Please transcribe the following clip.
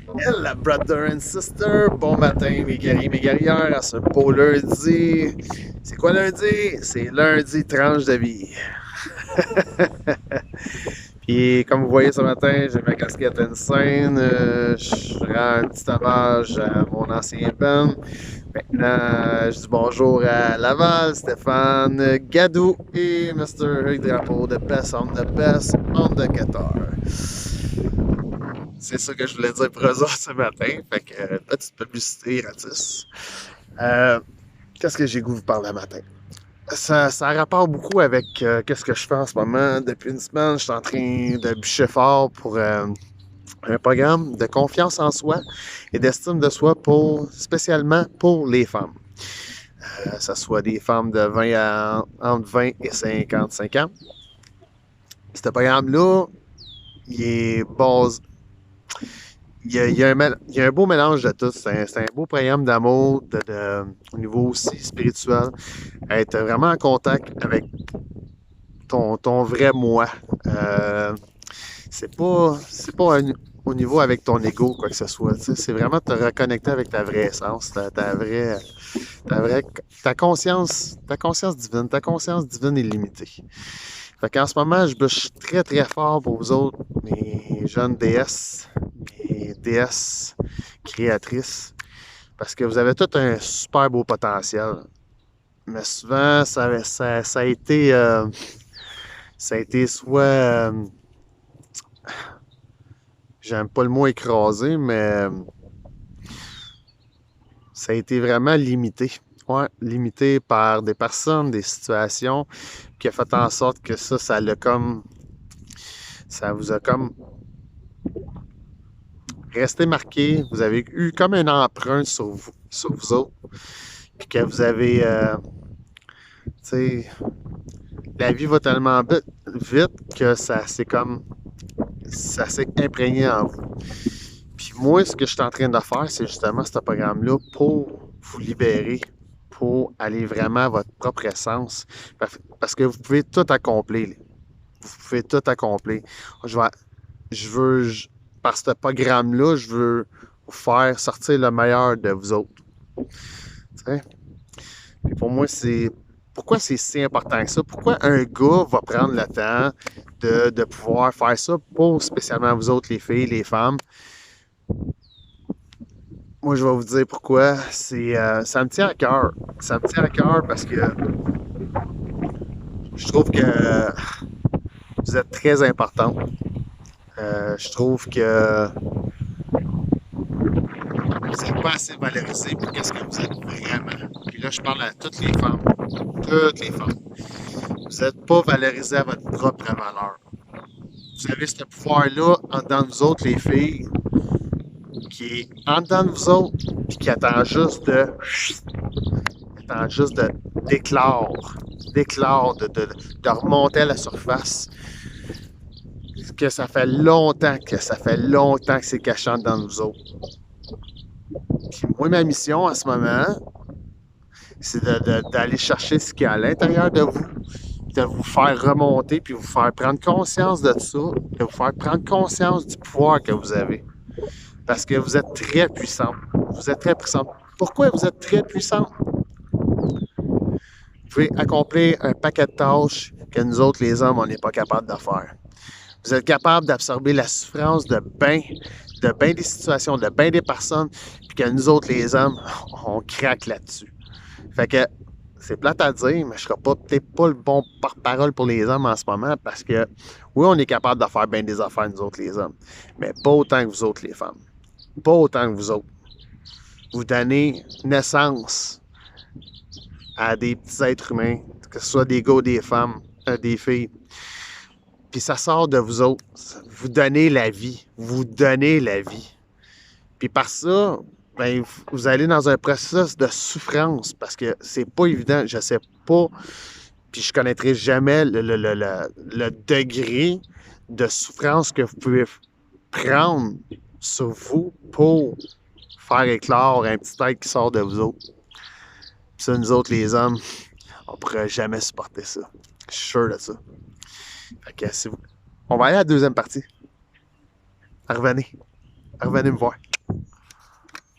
Hello, brother and sister. Bon matin, mes guerriers, mes guerrières, à ce beau lundi. C'est quoi lundi? C'est lundi, tranche de vie. Puis, comme vous voyez ce matin, j'ai ma casquette insane. Je rends un petit hommage à mon ancien band. Maintenant, je dis bonjour à Laval, Stéphane Gadou et Mr. Hugues Drapeau, the best on the guitar. C'est ça que je voulais dire pour eux autres ce matin. Fait que, petite publicité gratis. Euh, Qu'est-ce que j'ai goût de vous parler le matin? Ça a rapport beaucoup avec qu'est-ce que je fais en ce moment. Depuis une semaine, je suis en train de bûcher fort pour un programme de confiance en soi et d'estime de soi spécialement pour les femmes. Que ce soit des femmes de entre 20 et 55 ans. Ce programme-là, il est basé. Il y a un beau mélange de tout. C'est un beau programme d'amour au niveau aussi spirituel. Être vraiment en contact avec ton vrai moi. Euh, c'est pas au niveau avec ton ego, quoi que ce soit. C'est vraiment te reconnecter avec ta vraie essence, ta conscience divine est limitée. Fait qu'en ce moment, je bûche très très fort pour vous autres, mes jeunes déesses, mes déesses créatrices, parce que vous avez tout un super beau potentiel. Mais souvent, ça a été soit, j'aime pas le mot écrasé, mais ça a été vraiment limité. Ouais, limité par des personnes, des situations, qui a fait en sorte que ça vous a comme resté marqué. Vous avez eu comme une empreinte sur vous autres, puis que vous avez, tu sais, la vie va tellement vite que ça s'est imprégné en vous. Puis moi, ce que je suis en train de faire, c'est justement ce programme-là pour vous libérer, pour aller vraiment à votre propre essence. Parce que vous pouvez tout accomplir. Vous pouvez tout accomplir. Je vais, je veux, je- Par ce programme-là, je veux vous faire sortir le meilleur de vous autres. Tu sais? Puis pour moi, pourquoi c'est si important que ça? Pourquoi un gars va prendre le temps de pouvoir faire ça pour spécialement vous autres, les filles, les femmes? Moi, je vais vous dire pourquoi. Ça me tient à cœur. Ça me tient à cœur parce que je trouve que vous êtes très importante. Je trouve que vous n'êtes pas assez valorisé pour qu'est-ce que vous êtes vraiment. Puis là, je parle à toutes les femmes. Toutes les femmes. Vous n'êtes pas valorisé à votre propre valeur. Vous avez ce pouvoir-là en dedans de vous autres, les filles, qui est en dedans de vous autres, puis qui attend juste d'éclore, de remonter à la surface. Que ça fait longtemps que c'est caché en dedans de vous autres. Puis moi, ma mission en ce moment, c'est d'aller chercher ce qui est à l'intérieur de vous, de vous faire remonter, puis vous faire prendre conscience de ça, de vous faire prendre conscience du pouvoir que vous avez. Parce que vous êtes très puissant. Vous êtes très puissant. Pourquoi vous êtes très puissant? Vous pouvez accomplir un paquet de tâches que nous autres, les hommes, on n'est pas capable de faire. Vous êtes capable d'absorber la souffrance de bien des situations, de bien des personnes, puis que nous autres, les hommes, on craque là-dessus. Fait que c'est plate à dire, mais je ne serai peut-être pas le bon porte-parole pour les hommes en ce moment parce que oui, on est capable de faire bien des affaires, nous autres, les hommes, mais pas autant que vous autres, les femmes. Pas autant que vous autres. Vous donnez naissance à des petits êtres humains, que ce soit des gars ou des femmes, des filles. Puis ça sort de vous autres. Vous donnez la vie. Vous donnez la vie. Puis par ça, ben, vous allez dans un processus de souffrance parce que c'est pas évident. Je sais pas, puis je connaîtrai jamais le degré de souffrance que vous pouvez prendre sur vous pour faire éclore un petit être qui sort de vous autres. Puis ça, nous autres, les hommes, on pourrait jamais supporter ça. Je suis sûr de ça. Fait que on va aller à la deuxième partie. Revenez. Revenez me voir.